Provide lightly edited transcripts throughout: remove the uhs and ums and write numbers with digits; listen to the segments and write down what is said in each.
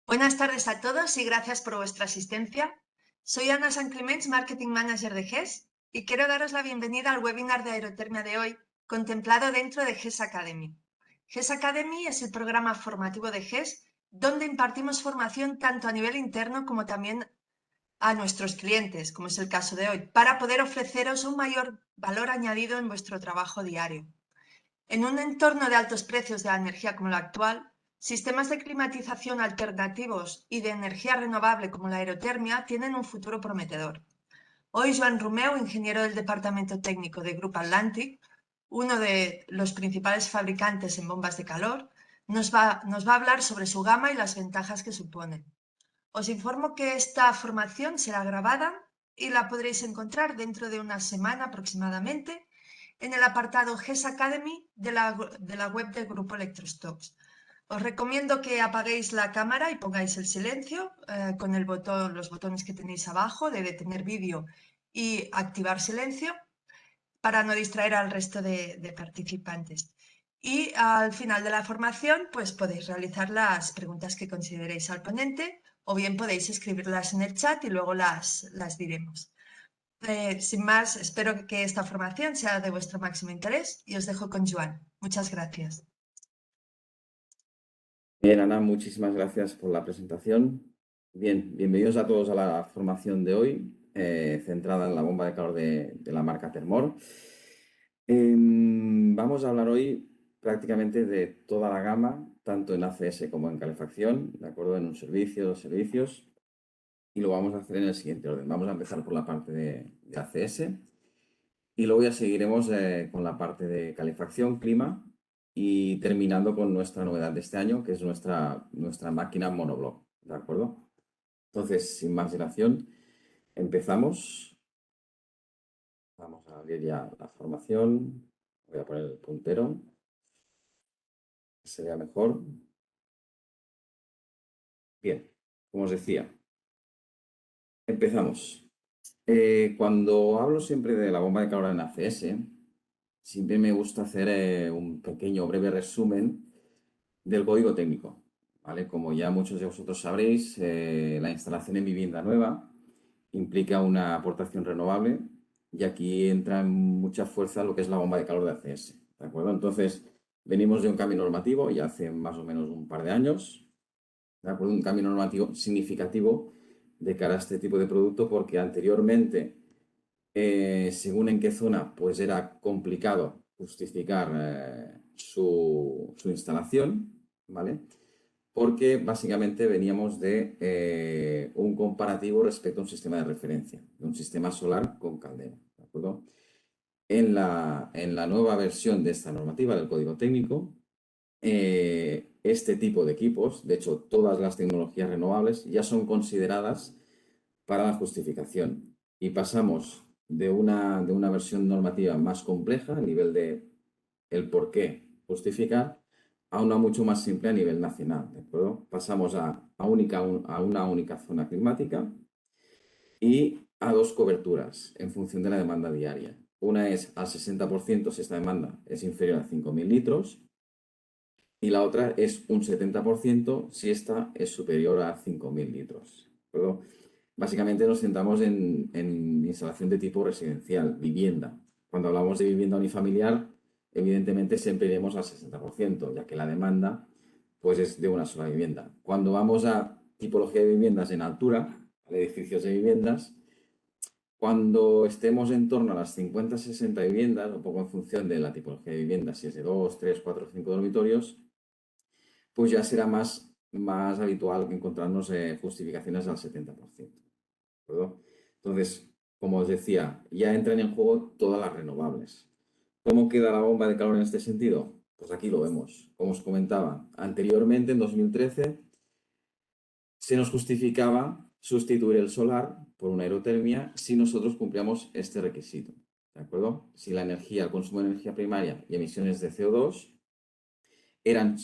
Buenas tardes a todos y gracias por vuestra asistencia. Soy Ana San Clements, Marketing Manager de GES, y quiero daros la bienvenida al webinar de aerotermia de hoy, contemplado dentro de GES Academy. GES Academy es el programa formativo de GES, donde impartimos formación tanto a nivel interno como también a nuestros clientes, como es el caso de hoy, para poder ofreceros un mayor valor añadido en vuestro trabajo diario. En un entorno de altos precios de la energía como el actual, sistemas de climatización alternativos y de energía renovable como la aerotermia tienen un futuro prometedor. Hoy Joan Romeu, ingeniero del Departamento Técnico de Grupo Atlantic, uno de los principales fabricantes en bombas de calor, nos va a hablar sobre su gama y las ventajas que suponen. Os informo que esta formación será grabada y la podréis encontrar dentro de una semana aproximadamente en el apartado GES Academy de la web del Grupo Electrostox. Os recomiendo que apaguéis la cámara y pongáis el silencio con los botones que tenéis abajo de detener vídeo y activar silencio para no distraer al resto de participantes. Y al final de la formación, pues podéis realizar las preguntas que consideréis al ponente o bien podéis escribirlas en el chat y luego las diremos. Sin más, espero que esta formación sea de vuestro máximo interés y os dejo con Joan. Muchas gracias. Bien, Ana, muchísimas gracias por la presentación. Bien, bienvenidos a todos a la formación de hoy, centrada en la bomba de calor de la marca Thermor. Vamos a hablar hoy prácticamente de toda la gama, tanto en ACS como en calefacción, ¿de acuerdo? En un servicio, dos servicios, y lo vamos a hacer en el siguiente orden. Vamos a empezar por la parte de ACS y luego ya seguiremos con la parte de calefacción, clima y terminando con nuestra novedad de este año, que es nuestra máquina monobloc, ¿de acuerdo? Entonces, sin más dilación, empezamos. Vamos a abrir ya la formación. Voy a poner el puntero, que se vea mejor. Bien, como os decía, empezamos. Cuando hablo siempre de la bomba de calor en ACS, siempre me gusta hacer un pequeño breve resumen del código técnico, ¿vale? Como ya muchos de vosotros sabréis, la instalación en vivienda nueva implica una aportación renovable y aquí entra en mucha fuerza lo que es la bomba de calor de ACS, ¿de acuerdo? Entonces, venimos de un cambio normativo ya hace más o menos un par de años, ¿de acuerdo? Un cambio normativo significativo de cara a este tipo de producto porque anteriormente, según en qué zona, pues era complicado justificar su instalación, ¿vale? Porque básicamente veníamos de un comparativo respecto a un sistema de referencia, de un sistema solar con caldera, ¿de acuerdo? En la nueva versión de esta normativa del Código Técnico, este tipo de equipos, de hecho todas las tecnologías renovables, ya son consideradas para la justificación y pasamos de una versión normativa más compleja a nivel de el por qué justificar a una mucho más simple a nivel nacional, ¿de acuerdo? Pasamos a una única zona climática y a dos coberturas en función de la demanda diaria. Una es al 60% si esta demanda es inferior a 5.000 litros y la otra es un 70% si esta es superior a 5.000 litros. ¿De acuerdo? Básicamente nos centramos en instalación de tipo residencial, vivienda. Cuando hablamos de vivienda unifamiliar, evidentemente siempre iremos al 60%, ya que la demanda pues, es de una sola vivienda. Cuando vamos a tipología de viviendas en altura, edificios de viviendas, cuando estemos en torno a las 50-60 viviendas, un poco en función de la tipología de vivienda, si es de 2, 3, 4, 5 dormitorios, pues ya será más habitual encontrarnos justificaciones al 70%. ¿De acuerdo? Entonces, como os decía, ya entran en juego todas las renovables. ¿Cómo queda la bomba de calor en este sentido? Pues aquí lo vemos. Como os comentaba, anteriormente, en 2013, se nos justificaba sustituir el solar por una aerotermia si nosotros cumplíamos este requisito. ¿De acuerdo? Si la energía, el consumo de energía primaria y emisiones de CO2 eran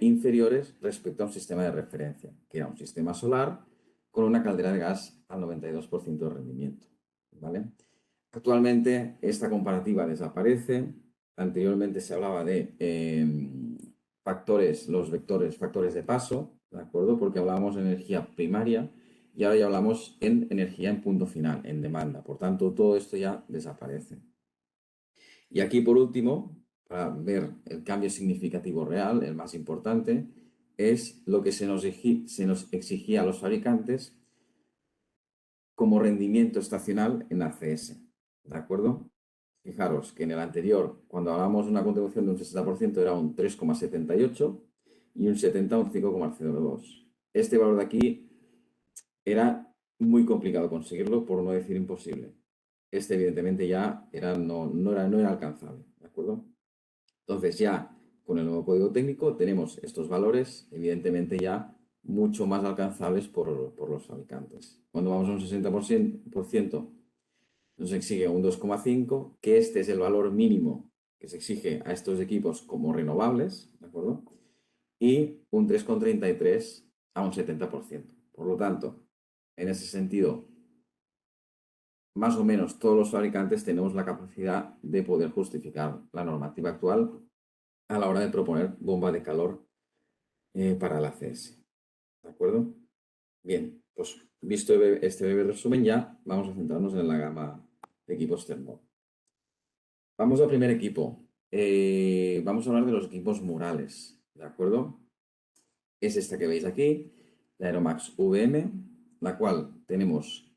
inferiores respecto a un sistema de referencia, que era un sistema solar con una caldera de gas al 92% de rendimiento. ¿Vale? Actualmente esta comparativa desaparece. Anteriormente se hablaba de los vectores, factores de paso, ¿de acuerdo? Porque hablábamos de energía primaria y ahora ya hablamos en energía en punto final, en demanda. Por tanto, todo esto ya desaparece. Y aquí, por último, para ver el cambio significativo real, el más importante, es lo que se nos exigía a los fabricantes como rendimiento estacional en ACS. ¿De acuerdo? Fijaros que en el anterior, cuando hablábamos de una contribución de un 60%, era un 3,78 y un 70 un 5,02. Este valor de aquí era muy complicado conseguirlo, por no decir imposible. Este, evidentemente, ya no era alcanzable. ¿De acuerdo? Entonces, ya con el nuevo código técnico tenemos estos valores, evidentemente, ya mucho más alcanzables por los fabricantes. Cuando vamos a un 60%, nos exige un 2,5, que este es el valor mínimo que se exige a estos equipos como renovables, ¿de acuerdo? Y un 3,33 a un 70%. Por lo tanto, en ese sentido, más o menos todos los fabricantes tenemos la capacidad de poder justificar la normativa actual a la hora de proponer bomba de calor para el ACS. ¿De acuerdo? Bien, pues visto este breve resumen, ya vamos a centrarnos en la gama de equipos termo. Vamos al primer equipo. Vamos a hablar de los equipos murales, ¿de acuerdo? Es esta que veis aquí, la Aeromax VM, la cual tenemos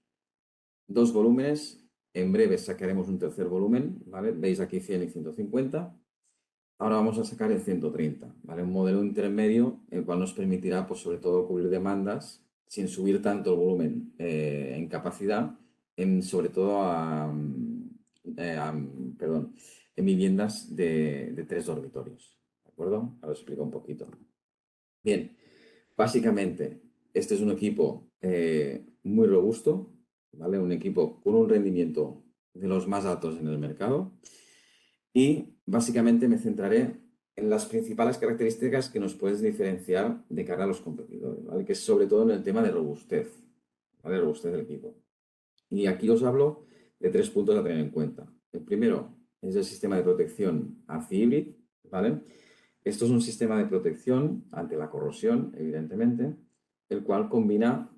dos volúmenes. En breve sacaremos un tercer volumen, ¿vale? Veis aquí 100 y 150. Ahora vamos a sacar el 130, ¿vale? Un modelo intermedio, el cual nos permitirá, pues, sobre todo, cubrir demandas sin subir tanto el volumen en capacidad, sobre todo perdón, en viviendas de 3 dormitorios. ¿De acuerdo? Ahora os explico un poquito. Bien, básicamente, este es un equipo muy robusto, ¿vale? Un equipo con un rendimiento de los más altos en el mercado. Y básicamente me centraré en las principales características que nos puedes diferenciar de cara a los competidores, ¿vale? Que es sobre todo en el tema de robustez, ¿vale? Robustez del equipo. Y aquí os hablo de 3 puntos a tener en cuenta. El primero es el sistema de protección ACI-Hybrid, ¿vale? Esto es un sistema de protección ante la corrosión, evidentemente, el cual combina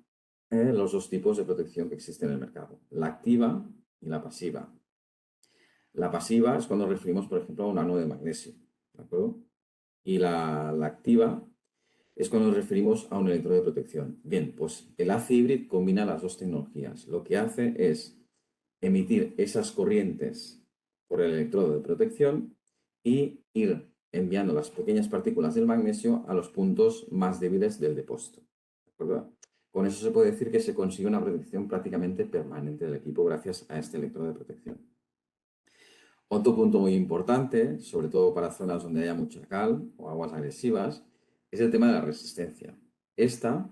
los dos tipos de protección que existen en el mercado, la activa y la pasiva. La pasiva es cuando nos referimos, por ejemplo, a un ano de magnesio, ¿de acuerdo? Y la activa es cuando nos referimos a un electrodo de protección. Bien, pues el ACI híbrido combina las dos tecnologías. Lo que hace es emitir esas corrientes por el electrodo de protección y ir enviando las pequeñas partículas del magnesio a los puntos más débiles del depósito. ¿De acuerdo? Con eso se puede decir que se consigue una protección prácticamente permanente del equipo gracias a este electrodo de protección. Otro punto muy importante, sobre todo para zonas donde haya mucha cal o aguas agresivas, es el tema de la resistencia. Esta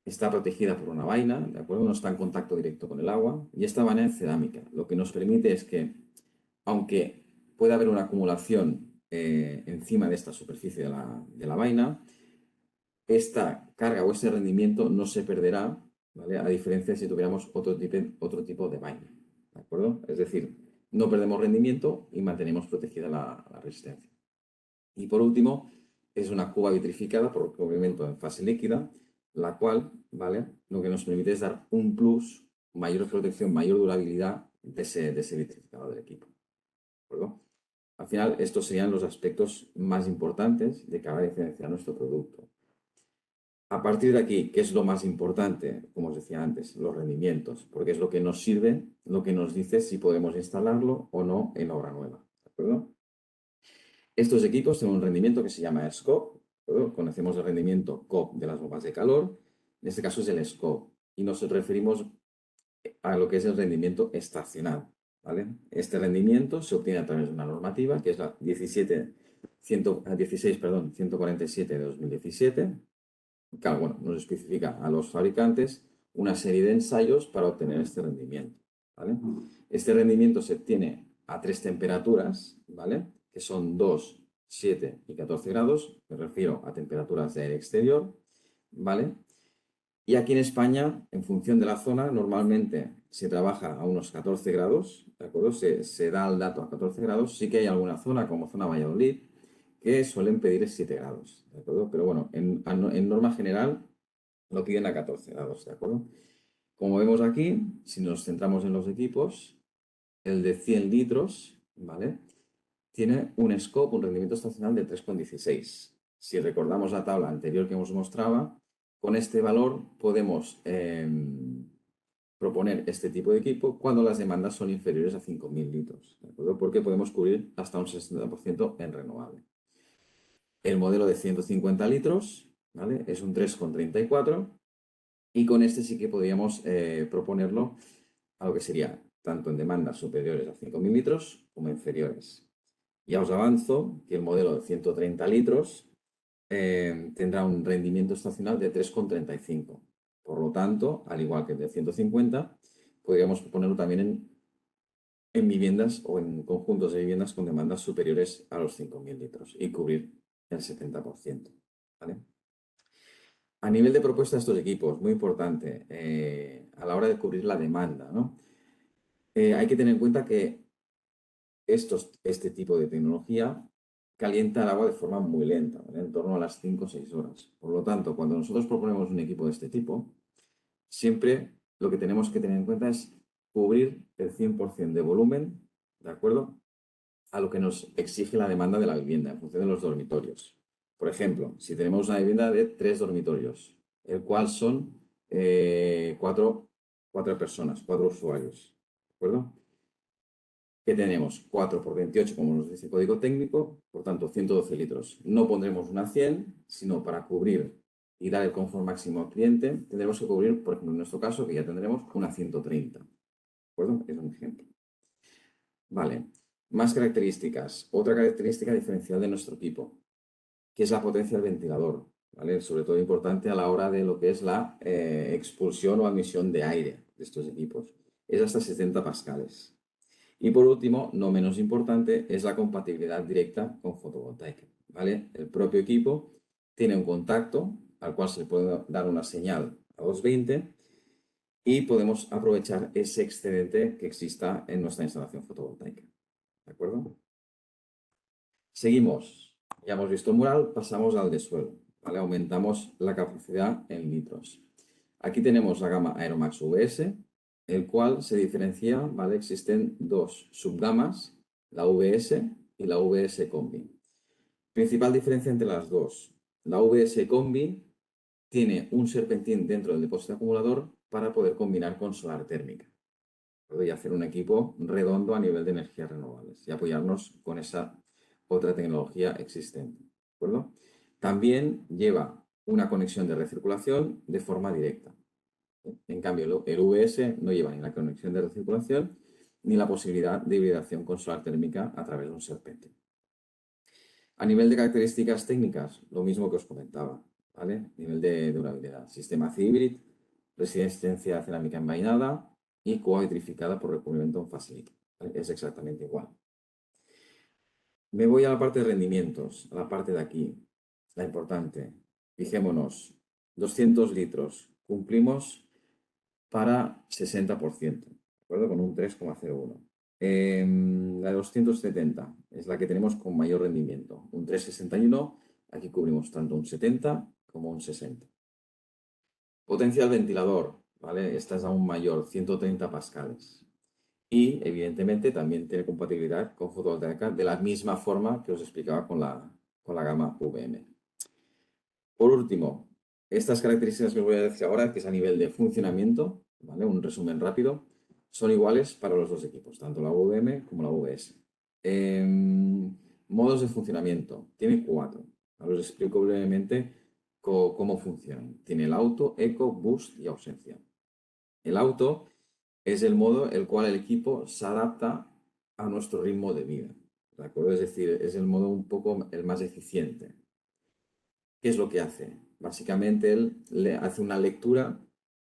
está protegida por una vaina, ¿de acuerdo? No está en contacto directo con el agua y esta vaina es cerámica. Lo que nos permite es que, aunque pueda haber una acumulación encima de esta superficie de la vaina, esta carga o este rendimiento no se perderá, ¿vale? A diferencia de si tuviéramos otro tipo de vaina, ¿de acuerdo? Es decir, no perdemos rendimiento y mantenemos protegida la resistencia. Y por último, es una cuba vitrificada por recubrimiento en fase líquida, la cual, ¿vale? Lo que nos permite es dar un plus, mayor protección, mayor durabilidad de ese vitrificado del equipo. ¿De acuerdo? Al final, estos serían los aspectos más importantes de cara a diferenciar nuestro producto. A partir de aquí, ¿qué es lo más importante? Como os decía antes, los rendimientos, porque es lo que nos sirve, lo que nos dice si podemos instalarlo o no en obra nueva. ¿De acuerdo? Estos equipos tienen un rendimiento que se llama SCOP, ¿de conocemos el rendimiento COP de las bombas de calor, en este caso es el SCOP, y nos referimos a lo que es el rendimiento estacional, ¿vale? Este rendimiento se obtiene a través de una normativa que es la 147 de 2017. Claro, bueno, nos especifica a los fabricantes una serie de ensayos para obtener este rendimiento, ¿vale? Este rendimiento se obtiene a 3 temperaturas, ¿vale? Que son 2, 7 y 14 grados, me refiero a temperaturas de aire exterior, ¿vale? Y aquí en España, en función de la zona, normalmente se trabaja a unos 14 grados, ¿de acuerdo? Se da el dato a 14 grados. Sí que hay alguna zona, como zona Valladolid, que suelen pedir es 7 grados, ¿de acuerdo? Pero bueno, en norma general lo piden a 14 grados, ¿de acuerdo? Como vemos aquí, si nos centramos en los equipos, el de 100 litros, ¿vale? Tiene un scope, un rendimiento estacional de 3,16. Si recordamos la tabla anterior que os mostraba, con este valor podemos proponer este tipo de equipo cuando las demandas son inferiores a 5.000 litros, ¿de acuerdo? Porque podemos cubrir hasta un 60% en renovable. El modelo de 150 litros, ¿vale? Es un 3,34 y con este sí que podríamos proponerlo a lo que sería tanto en demandas superiores a 5.000 litros como inferiores. Ya os avanzo que el modelo de 130 litros tendrá un rendimiento estacional de 3,35. Por lo tanto, al igual que el de 150, podríamos ponerlo también en viviendas o en conjuntos de viviendas con demandas superiores a los 5.000 litros y cubrir el 70%. ¿Vale? A nivel de propuesta de estos equipos, muy importante, a la hora de cubrir la demanda, ¿no? Hay que tener en cuenta que este tipo de tecnología calienta el agua de forma muy lenta, ¿vale? En torno a las 5 o 6 horas. Por lo tanto, cuando nosotros proponemos un equipo de este tipo, siempre lo que tenemos que tener en cuenta es cubrir el 100% de volumen, ¿de acuerdo? A lo que nos exige la demanda de la vivienda en función de los dormitorios. Por ejemplo, si tenemos una vivienda de 3 dormitorios, el cual son 4 personas, 4 usuarios, ¿de acuerdo? Que tenemos 4 por 28, como nos dice el código técnico, por tanto 112 litros. No pondremos una 100, sino para cubrir y dar el confort máximo al cliente, tendremos que cubrir, por ejemplo, en nuestro caso, que ya tendremos una 130. ¿De acuerdo? Es un ejemplo. Vale. Más características. Otra característica diferencial de nuestro equipo, que es la potencia del ventilador. ¿Vale? Sobre todo importante a la hora de lo que es la expulsión o admisión de aire de estos equipos. Es hasta 70 pascales. Y por último, no menos importante, es la compatibilidad directa con fotovoltaica, ¿vale? El propio equipo tiene un contacto al cual se le puede dar una señal a 220 y podemos aprovechar ese excedente que exista en nuestra instalación fotovoltaica, ¿de acuerdo? Seguimos. Ya hemos visto el mural, pasamos al de suelo, ¿vale? Aumentamos la capacidad en litros. Aquí tenemos la gama Aeromax VS, el cual se diferencia, ¿vale? Existen dos subgamas, la VS y la VS Combi. Principal diferencia entre las dos. La VS Combi tiene un serpentín dentro del depósito acumulador para poder combinar con solar térmica y hacer un equipo redondo a nivel de energías renovables y apoyarnos con esa otra tecnología existente. ¿De acuerdo? También lleva una conexión de recirculación de forma directa. En cambio, el VS no lleva ni la conexión de recirculación ni la posibilidad de hibridación con solar térmica a través de un serpente. A nivel de características técnicas, lo mismo que os comentaba, ¿vale? Nivel de durabilidad. Sistema Hybrid, resistencia cerámica envainada y coa vitrificada por recubrimiento en Facility. ¿Vale? Es exactamente igual. Me voy a la parte de rendimientos, a la parte de aquí, la importante. Fijémonos, 200 litros. Cumplimos para 60%, ¿de acuerdo? Con un 3,01. La de 270 es la que tenemos con mayor rendimiento, un 3,61. Aquí cubrimos tanto un 70 como un 60. Potencia del ventilador, ¿vale? Esta es aún mayor, 130 pascales. Y evidentemente también tiene compatibilidad con fotovoltaica de la misma forma que os explicaba con la gama VM. Por último, estas características que os voy a decir ahora, que es a nivel de funcionamiento, ¿vale? Un resumen rápido, son iguales para los dos equipos, tanto la VM como la VS. Modos de funcionamiento, tiene 4. Ahora os explico brevemente cómo funcionan. Tiene el auto, eco, boost y ausencia. El auto es el modo en el cual el equipo se adapta a nuestro ritmo de vida, ¿de acuerdo? Es decir, es el modo un poco el más eficiente. ¿Qué es lo que hace? Básicamente él le hace una lectura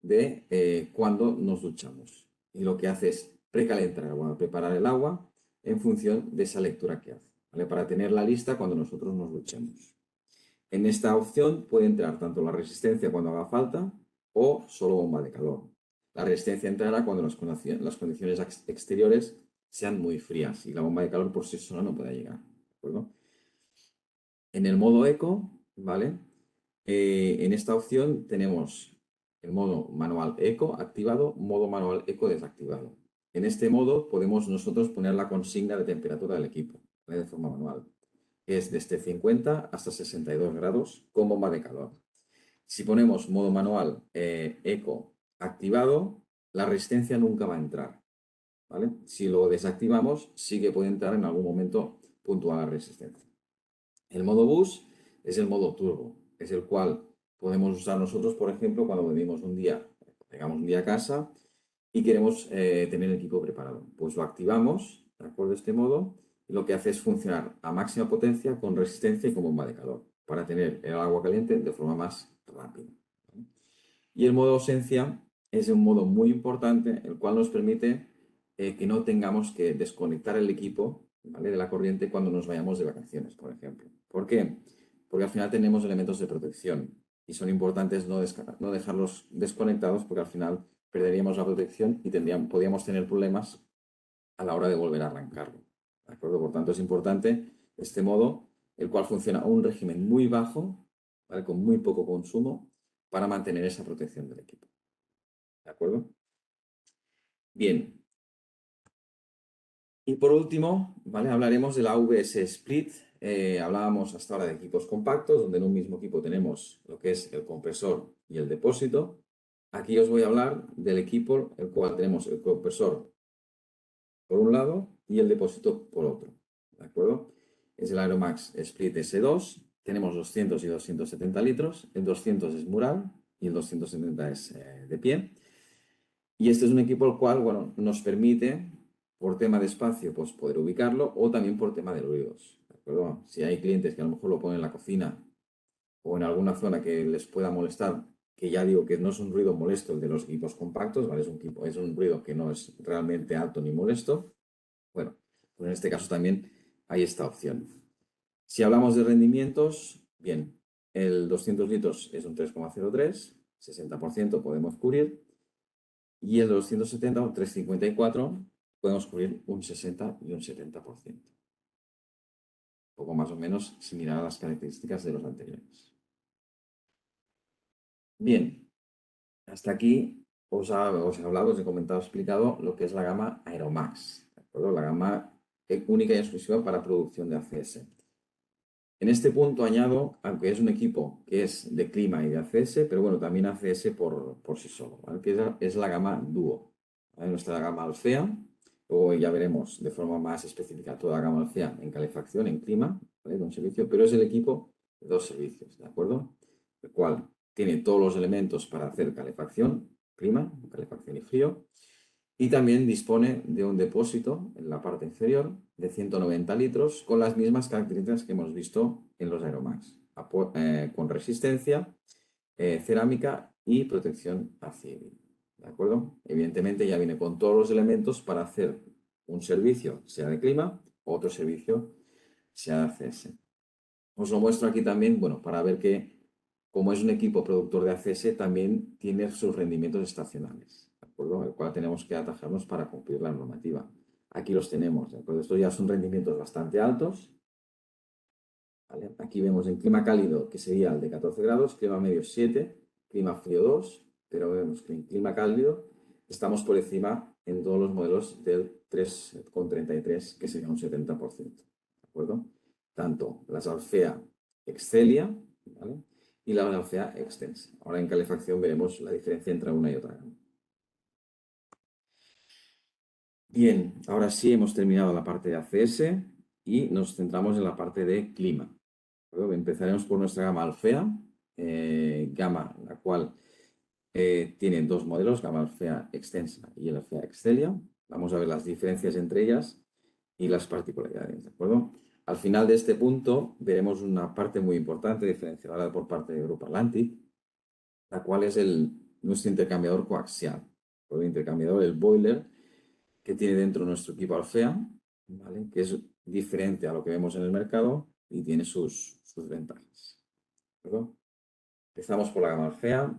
de cuándo nos duchamos. Y lo que hace es precalentar el agua, preparar el agua en función de esa lectura que hace, ¿vale? Para tenerla lista cuando nosotros nos duchemos. En esta opción puede entrar tanto la resistencia cuando haga falta o solo bomba de calor. La resistencia entrará cuando las condiciones exteriores sean muy frías y la bomba de calor por sí sola no pueda llegar, ¿de acuerdo? En el modo eco, ¿vale? En esta opción tenemos el modo manual eco activado, modo manual eco desactivado. En este modo podemos nosotros poner la consigna de temperatura del equipo, ¿vale? De forma manual. Es desde 50 hasta 62 grados con bomba de calor. Si ponemos modo manual eco activado, la resistencia nunca va a entrar, ¿vale? Si lo desactivamos, sí que puede entrar en algún momento puntual la resistencia. El modo bus es el modo turbo, es el cual podemos usar nosotros, por ejemplo, cuando venimos llegamos un día a casa y queremos tener el equipo preparado. Pues lo activamos, de acuerdo a este modo, y lo que hace es funcionar a máxima potencia con resistencia y con bomba de calor, para tener el agua caliente de forma más rápida. Y el modo ausencia es un modo muy importante, el cual nos permite que no tengamos que desconectar el equipo, ¿vale? De la corriente cuando nos vayamos de vacaciones, por ejemplo. ¿Por qué? Porque al final tenemos elementos de protección y son importantes no dejarlos desconectados porque al final perderíamos la protección y podríamos tener problemas a la hora de volver a arrancarlo. ¿De acuerdo? Por tanto, es importante este modo, el cual funciona a un régimen muy bajo, ¿vale? Con muy poco consumo, para mantener esa protección del equipo. ¿De acuerdo? Bien. Y por último, ¿vale? Hablaremos de la AVS Split. Hablábamos hasta ahora de equipos compactos, donde en un mismo equipo tenemos lo que es el compresor y el depósito. Aquí os voy a hablar del equipo, el cual tenemos el compresor por un lado y el depósito por otro. ¿De acuerdo? Es el Aeromax Split S2. Tenemos 200 y 270 litros. El 200 es mural y el 270 es de pie. Y este es un equipo el cual, bueno, nos permite, por tema de espacio, pues poder ubicarlo o también por tema de ruidos. ¿De acuerdo? Si hay clientes que a lo mejor lo ponen en la cocina o en alguna zona que les pueda molestar, que ya digo que no es un ruido molesto el de los equipos compactos, ¿vale? Es un ruido que no es realmente alto ni molesto. Bueno, pues en este caso también hay esta opción. Si hablamos de rendimientos, bien, el 200 litros es un 3,03, 60% podemos cubrir, y el 270 un 3,54 podemos cubrir un 60 y un 70%. Un poco más o menos similar a las características de los anteriores. Bien, hasta aquí os he hablado, os he comentado, explicado lo que es la gama Aeromax, ¿de acuerdo? La gama única y exclusiva para producción de ACS. En este punto añado, aunque es un equipo que es de clima y de ACS, pero bueno, también ACS por sí solo, ¿vale? Que es la gama Duo, ¿vale? Nuestra gama Alfea, o ya veremos de forma más específica toda la gama Alfea en calefacción, en clima, ¿vale? De un servicio, pero es el equipo de dos servicios, ¿de acuerdo? El cual tiene todos los elementos para hacer calefacción, clima, calefacción y frío, y también dispone de un depósito en la parte inferior de 190 litros con las mismas características que hemos visto en los Aeromax, con resistencia, cerámica y protección ACID. ¿De acuerdo? Evidentemente ya viene con todos los elementos para hacer un servicio, sea de clima, o otro servicio, sea de ACS. Os lo muestro aquí también, bueno, para ver que como es un equipo productor de ACS, también tiene sus rendimientos estacionales, ¿de acuerdo? El cual tenemos que atajarnos para cumplir la normativa. Aquí los tenemos, ¿de acuerdo? Estos ya son rendimientos bastante altos, ¿vale? Aquí vemos en clima cálido, que sería el de 14 grados, clima medio 7, clima frío 2, pero vemos que en clima cálido estamos por encima en todos los modelos del 3,33, que sería un 70%, ¿de acuerdo? Tanto las Alfea Excelia, ¿vale? Y la Alfea Extensa. Ahora en calefacción veremos la diferencia entre una y otra. Bien, ahora sí hemos terminado la parte de ACS y nos centramos en la parte de clima. Bueno, empezaremos por nuestra gama Alfea, gama la cual tiene dos modelos, gama Alfea Extensa y el Alfea Excelia. Vamos a ver las diferencias entre ellas y las particularidades, ¿de acuerdo? Al final de este punto veremos una parte muy importante diferenciada por parte de Grupo Atlantic, la cual es nuestro intercambiador coaxial, el intercambiador, el boiler que tiene dentro nuestro equipo Alfea, ¿vale? Que es diferente a lo que vemos en el mercado y tiene sus ventajas. ¿De acuerdo? Empezamos por la gama Alfea.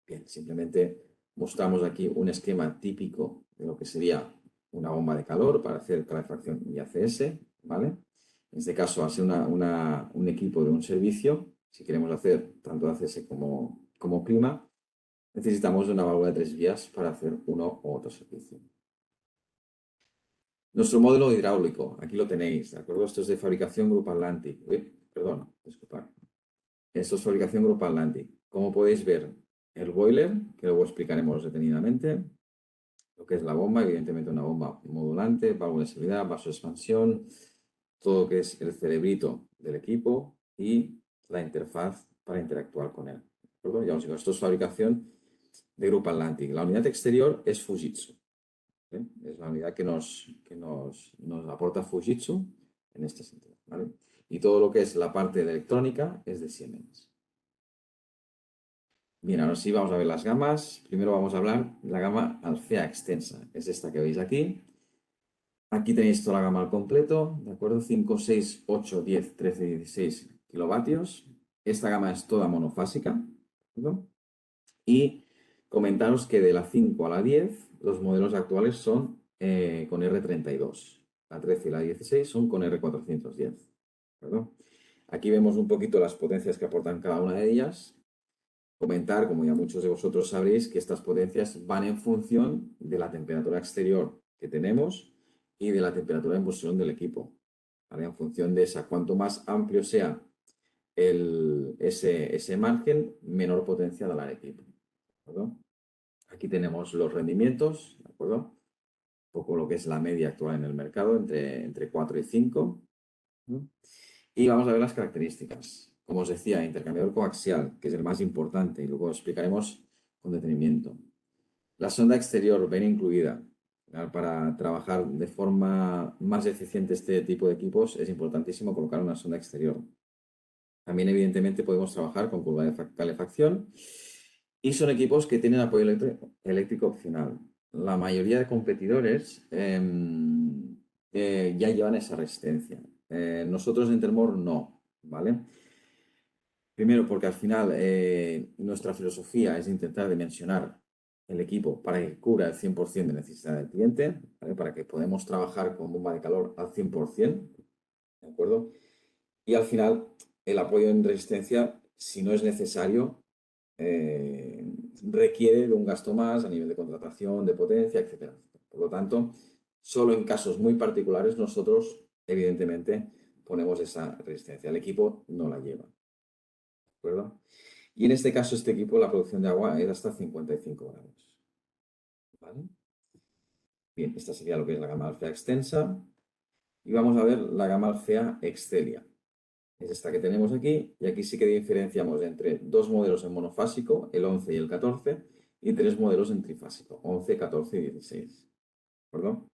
Bien, simplemente mostramos aquí un esquema típico de lo que sería una bomba de calor para hacer calefacción y ACS, ¿vale? En este caso, al ser un equipo de un servicio, si queremos hacer tanto ACS como clima, necesitamos de una válvula de 3 vías para hacer uno u otro servicio. Nuestro módulo hidráulico, aquí lo tenéis, ¿de acuerdo? Esto es de fabricación Grupo Atlantic. Perdón, disculpad. Esto es fabricación Grupo Atlantic. Como podéis ver, el boiler, que luego explicaremos detenidamente, lo que es la bomba, evidentemente una bomba modulante, válvula de seguridad, vaso de expansión, todo lo que es el cerebrito del equipo y la interfaz para interactuar con él. ¿De acuerdo? Ya os digo, esto es fabricación de Grupo Atlantic. La unidad exterior es Fujitsu. Es la unidad que nos aporta Fujitsu en este sentido. ¿Vale? Y todo lo que es la parte de electrónica es de Siemens. Bien, ahora sí vamos a ver las gamas. Primero vamos a hablar de la gama Alfea Extensa. Es esta que veis aquí. Aquí tenéis toda la gama al completo, ¿de acuerdo? 5, 6, 8, 10, 13, 16 kilovatios. Esta gama es toda monofásica, ¿de acuerdo? Y comentaros que de la 5 a la 10, los modelos actuales son con R32. La 13 y la 16 son con R410, ¿de acuerdo? Aquí vemos un poquito las potencias que aportan cada una de ellas. Comentar, como ya muchos de vosotros sabréis, que estas potencias van en función de la temperatura exterior que tenemos y de la temperatura de emulsión del equipo. ¿Vale? En función de esa, cuanto más amplio sea ese margen, menor potencia dará el equipo. ¿De acuerdo? Aquí tenemos los rendimientos, ¿de acuerdo? Un poco lo que es la media actual en el mercado, entre 4 y 5. ¿No? Y vamos a ver las características. Como os decía, intercambiador coaxial, que es el más importante, y luego explicaremos con detenimiento. La sonda exterior viene incluida. Para trabajar de forma más eficiente este tipo de equipos es importantísimo colocar una sonda exterior. También, evidentemente, podemos trabajar con curva de calefacción y son equipos que tienen apoyo eléctrico opcional. La mayoría de competidores ya llevan esa resistencia. Nosotros en Termor no, ¿vale? Primero, porque al final nuestra filosofía es intentar dimensionar el equipo para que cubra el 100% de necesidad del cliente, ¿vale? Para que podamos trabajar con bomba de calor al 100%, ¿de acuerdo? Y al final, el apoyo en resistencia, si no es necesario, requiere de un gasto más a nivel de contratación, de potencia, etc. Por lo tanto, solo en casos muy particulares nosotros, evidentemente, ponemos esa resistencia. El equipo no la lleva. ¿De acuerdo? Y en este caso, este equipo, la producción de agua es hasta 55 grados. ¿Vale? Bien, esta sería lo que es la gama Alfea Extensa. Y vamos a ver la gama Alfea Excelia. Es esta que tenemos aquí. Y aquí sí que diferenciamos entre dos modelos en monofásico, el 11 y el 14, y tres modelos en trifásico, 11, 14 y 16. ¿De acuerdo?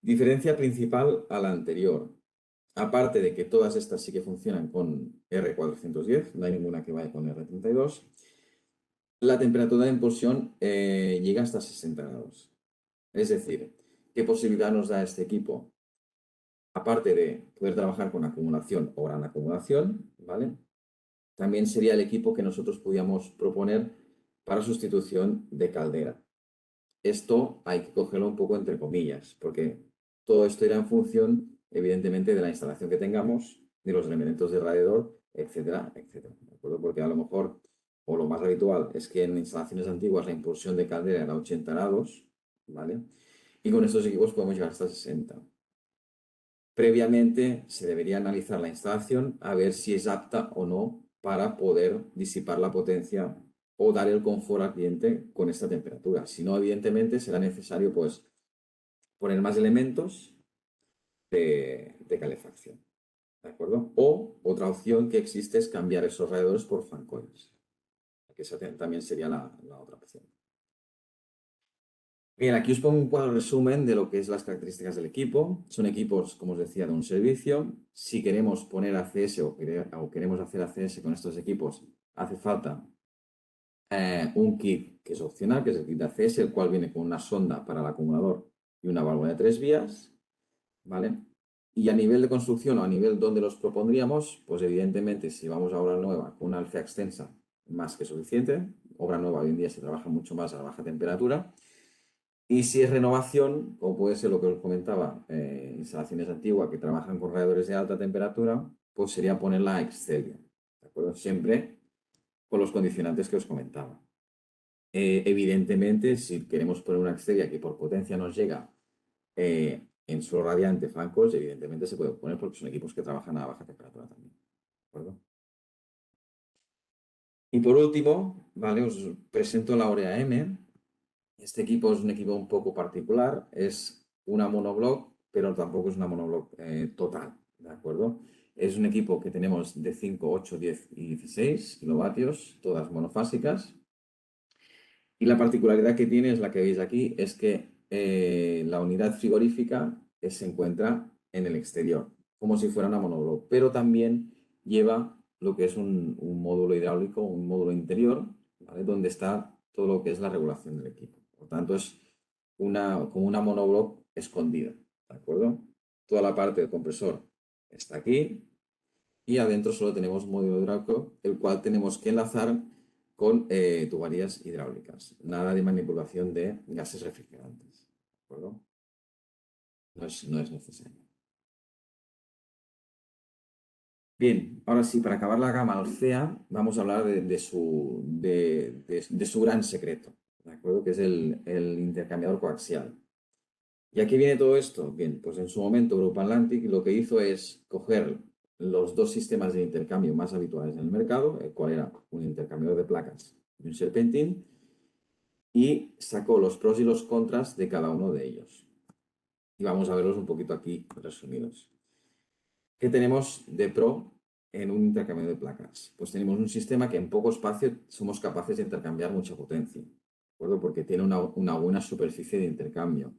Diferencia principal a la anterior. Aparte de que todas estas sí que funcionan con R410, no hay ninguna que vaya con R32. La temperatura de impulsión llega hasta 60 grados. Es decir, ¿qué posibilidad nos da este equipo? Aparte de poder trabajar con acumulación o gran acumulación, ¿vale? También sería el equipo que nosotros podíamos proponer para sustitución de caldera. Esto hay que cogerlo un poco entre comillas, porque todo esto irá en función, evidentemente, de la instalación que tengamos, de los elementos de radiador, etcétera, etcétera. ¿De acuerdo? Porque a lo mejor, o lo más habitual, es que en instalaciones antiguas la impulsión de caldera era 80 grados, ¿vale? Y con estos equipos podemos llegar hasta 60. Previamente se debería analizar la instalación a ver si es apta o no para poder disipar la potencia o dar el confort al cliente con esta temperatura. Si no, evidentemente será necesario pues, poner más elementos de calefacción. ¿De acuerdo? O otra opción que existe es cambiar esos radiadores por fan coils. Que esa también sería la otra opción. Bien, aquí os pongo un cuadro resumen de lo que es las características del equipo. Son equipos, como os decía, de un servicio. Si queremos poner ACS o queremos hacer ACS con estos equipos, hace falta un kit que es opcional, que es el kit de ACS, el cual viene con una sonda para el acumulador y una válvula de 3 vías. ¿Vale? Y a nivel de construcción o a nivel donde los propondríamos, pues evidentemente si vamos a obra nueva con una alfea extensa, más que suficiente. Obra nueva hoy en día se trabaja mucho más a baja temperatura. Y si es renovación, como puede ser lo que os comentaba, instalaciones antiguas que trabajan con radiadores de alta temperatura, pues sería ponerla a Excelia, ¿de acuerdo? Siempre con los condicionantes que os comentaba. Evidentemente, si queremos poner una Excelia que por potencia nos llega en suelo radiante, flancos, evidentemente se puede poner porque son equipos que trabajan a baja temperatura también, ¿de acuerdo? Y por último, ¿vale? Os presento la Orea M. Este equipo es un equipo un poco particular, es una monobloc, pero tampoco es una monobloc total, ¿de acuerdo? Es un equipo que tenemos de 5, 8, 10 y 16 kilovatios, todas monofásicas. Y la particularidad que tiene es la que veis aquí, es que la unidad frigorífica se encuentra en el exterior, como si fuera una monobloc, pero también lleva lo que es un módulo hidráulico, un módulo interior, ¿vale? Donde está todo lo que es la regulación del equipo. Por tanto, es como una monobloc escondida, ¿de acuerdo? Toda la parte del compresor está aquí y adentro solo tenemos un módulo hidráulico, el cual tenemos que enlazar con tuberías hidráulicas. Nada de manipulación de gases refrigerantes, ¿de acuerdo? No es necesario. Bien, ahora sí, para acabar la gama Alcea, vamos a hablar de su gran secreto, ¿de acuerdo? Que es el intercambiador coaxial. ¿Y aquí viene todo esto? Bien, pues en su momento Grupo Atlantic lo que hizo es coger los dos sistemas de intercambio más habituales en el mercado, el cual era un intercambiador de placas y un serpentín, y sacó los pros y los contras de cada uno de ellos. Y vamos a verlos un poquito aquí resumidos. ¿Qué tenemos de pro en un intercambio de placas? Pues tenemos un sistema que en poco espacio somos capaces de intercambiar mucha potencia, ¿de acuerdo? Porque tiene una buena superficie de intercambio.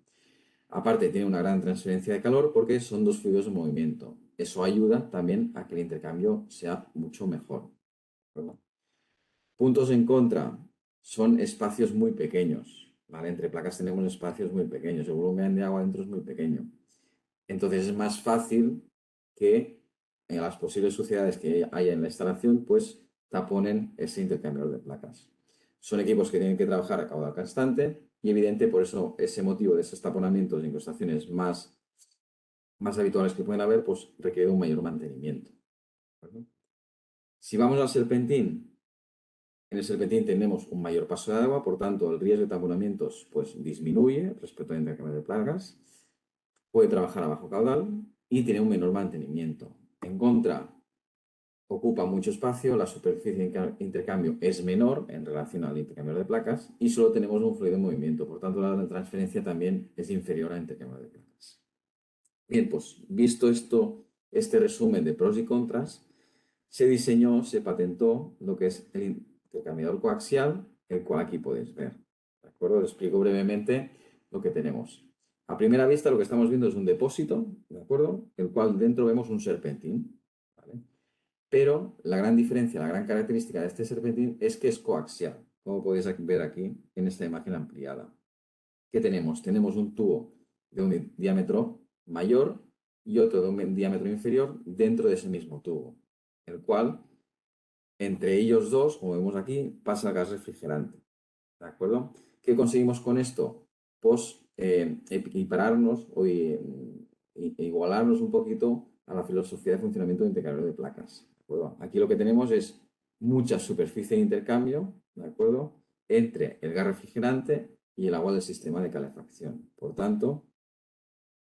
Aparte, tiene una gran transferencia de calor porque son dos fluidos en movimiento. Eso ayuda también a que el intercambio sea mucho mejor, ¿de acuerdo? Puntos en contra son espacios muy pequeños, ¿vale? Entre placas tenemos espacios muy pequeños, el volumen de agua dentro es muy pequeño. Entonces es más fácil que las posibles suciedades que haya en la instalación, pues taponen ese intercambiador de placas. Son equipos que tienen que trabajar a caudal constante y evidente, por eso ese motivo de esos taponamientos y incrustaciones más habituales que pueden haber, pues requiere un mayor mantenimiento, ¿de acuerdo? Si vamos al serpentín, en el serpentín tenemos un mayor paso de agua, por tanto el riesgo de taponamientos pues, disminuye respecto al intercambio de plagas, puede trabajar a bajo caudal y tiene un menor mantenimiento. En contra, ocupa mucho espacio, la superficie de intercambio es menor en relación al intercambio de placas y solo tenemos un fluido en movimiento, por tanto la transferencia también es inferior al intercambio de placas. Bien, pues visto esto, este resumen de pros y contras, se diseñó, se patentó lo que es el intercambiador coaxial, el cual aquí podéis ver. ¿De acuerdo? Os explico brevemente lo que tenemos. A primera vista lo que estamos viendo es un depósito, ¿de acuerdo? El cual dentro vemos un serpentín, ¿vale? Pero la gran diferencia, la gran característica de este serpentín es que es coaxial, como podéis ver aquí en esta imagen ampliada. ¿Qué tenemos? Tenemos un tubo de un diámetro mayor y otro de un diámetro inferior dentro de ese mismo tubo, el cual entre ellos dos, como vemos aquí, pasa el gas refrigerante. ¿De acuerdo? ¿Qué conseguimos con esto? Pues equipararnos o igualarnos un poquito a la filosofía de funcionamiento de intercambio de placas. ¿De acuerdo? Aquí lo que tenemos es mucha superficie de intercambio, ¿de acuerdo? Entre el gas refrigerante y el agua del sistema de calefacción. Por tanto,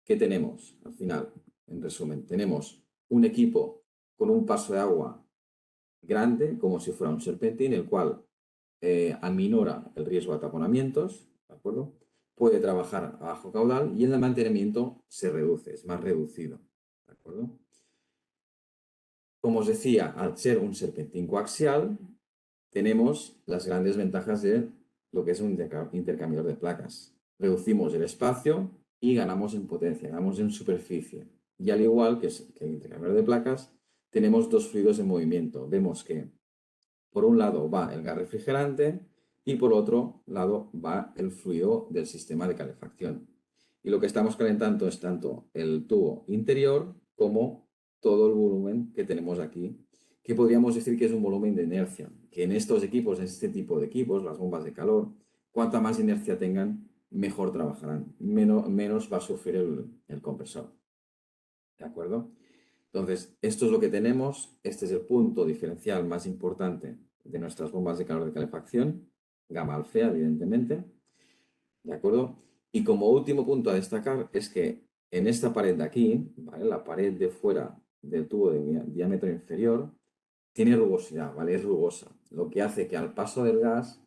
¿qué tenemos? Al final, en resumen, tenemos un equipo con un paso de agua grande, como si fuera un serpentín, el cual aminora el riesgo de ataponamientos, ¿de acuerdo? Puede trabajar a bajo caudal y en el mantenimiento se reduce, es más reducido, ¿de acuerdo? Como os decía, al ser un serpentín coaxial, tenemos las grandes ventajas de lo que es un intercambiador de placas. Reducimos el espacio y ganamos en potencia, ganamos en superficie. Y al igual que el intercambiador de placas, tenemos dos fluidos en movimiento. Vemos que por un lado va el gas refrigerante y por otro lado va el fluido del sistema de calefacción. Y lo que estamos calentando es tanto el tubo interior como todo el volumen que tenemos aquí, que podríamos decir que es un volumen de inercia, que en estos equipos, en este tipo de equipos, las bombas de calor, cuanta más inercia tengan, mejor trabajarán, menos va a sufrir el compresor. ¿De acuerdo? Entonces, esto es lo que tenemos. Este es el punto diferencial más importante de nuestras bombas de calor de calefacción. Gama Alfea, evidentemente. ¿De acuerdo? Y como último punto a destacar es que en esta pared de aquí, ¿vale? La pared de fuera del tubo de diámetro inferior, tiene rugosidad, ¿vale? Es rugosa, lo que hace que al paso del gas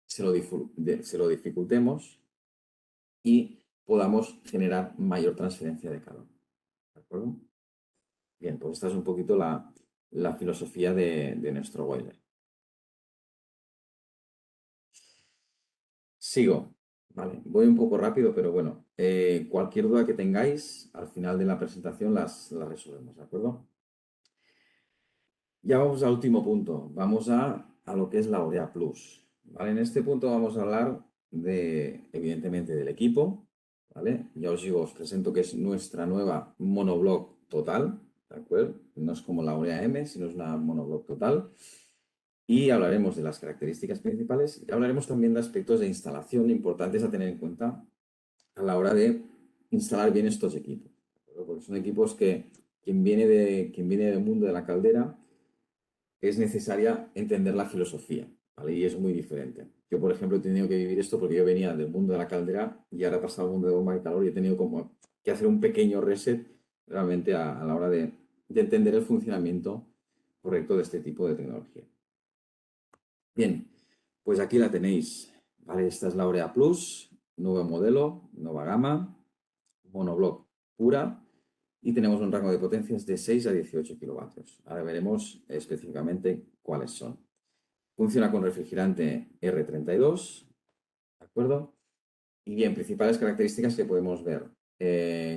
se lo dificultemos y podamos generar mayor transferencia de calor. ¿De acuerdo? Bien, pues esta es un poquito la filosofía de nuestro boiler. Sigo. Vale, voy un poco rápido, pero bueno, cualquier duda que tengáis, al final de la presentación las resolvemos, ¿de acuerdo? Ya vamos al último punto, vamos a lo que es la Orea Plus. ¿Vale? En este punto vamos a hablar evidentemente, del equipo, ¿vale? Ya os digo, os presento que es nuestra nueva monobloc total, ¿de acuerdo? No es como la Orea M, sino es una monobloc total. Y hablaremos de las características principales y hablaremos también de aspectos de instalación importantes a tener en cuenta a la hora de instalar bien estos equipos. Porque son equipos que quien viene del mundo de la caldera es necesaria entender la filosofía, ¿vale? Y es muy diferente. Yo, por ejemplo, he tenido que vivir esto porque yo venía del mundo de la caldera y ahora he pasado al mundo de bomba de calor y he tenido como que hacer un pequeño reset realmente a la hora de entender el funcionamiento correcto de este tipo de tecnología. Bien, pues aquí la tenéis, ¿vale? Esta es la Orea Plus, nuevo modelo, nueva gama, monobloc pura y tenemos un rango de potencias de 6 a 18 kilovatios. Ahora veremos específicamente cuáles son. Funciona con refrigerante R32, ¿de acuerdo? Y bien, principales características que podemos ver.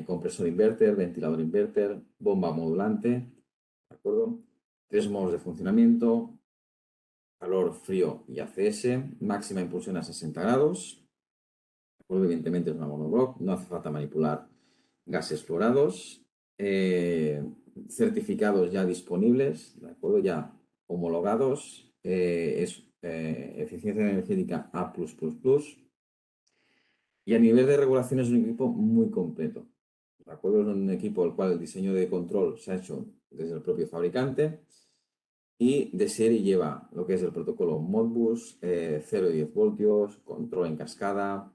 Compresor inverter, ventilador inverter, bomba modulante, ¿de acuerdo? 3 modos de funcionamiento, calor, frío y ACS, máxima impulsión a 60 grados. ¿De acuerdo? Evidentemente es una monobloc, no hace falta manipular gases fluorados. Certificados ya disponibles, ¿de acuerdo? Ya homologados. Es eficiencia energética A+++. Y a nivel de regulación es un equipo muy completo. ¿De acuerdo? Es un equipo el cual el diseño de control se ha hecho desde el propio fabricante y de serie lleva lo que es el protocolo Modbus, 0 y 10 voltios, control en cascada,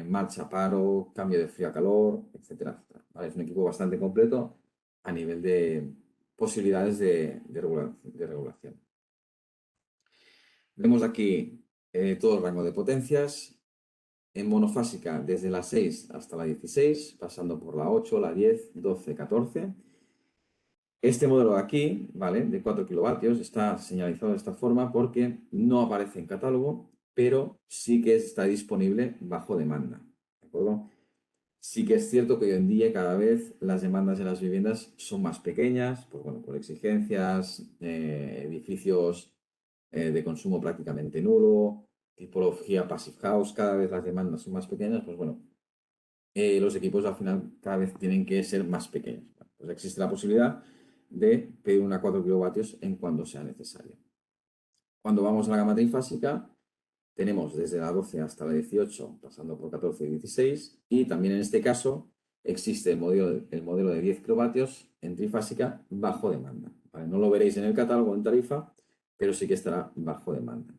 marcha paro, cambio de frío a calor, etcétera, etcétera. ¿Vale? Es un equipo bastante completo a nivel de posibilidades de regulación. Vemos aquí todo el rango de potencias en monofásica desde la 6 hasta la 16, pasando por la 8, la 10, 12, 14. Este modelo de aquí, ¿vale? De 4 kilovatios, está señalizado de esta forma porque no aparece en catálogo, pero sí que está disponible bajo demanda, ¿de acuerdo? Sí que es cierto que hoy en día cada vez las demandas de las viviendas son más pequeñas, pues bueno, por exigencias, edificios de consumo prácticamente nulo, tipología passive house, cada vez las demandas son más pequeñas, pues bueno, los equipos al final cada vez tienen que ser más pequeños. Pues existe la posibilidad de pedir una 4 kilovatios en cuando sea necesario. Cuando vamos a la gama trifásica, tenemos desde la 12 hasta la 18, pasando por 14 y 16, y también en este caso existe el modelo de 10 kilovatios en trifásica bajo demanda. ¿Vale? No lo veréis en el catálogo en tarifa, pero sí que estará bajo demanda.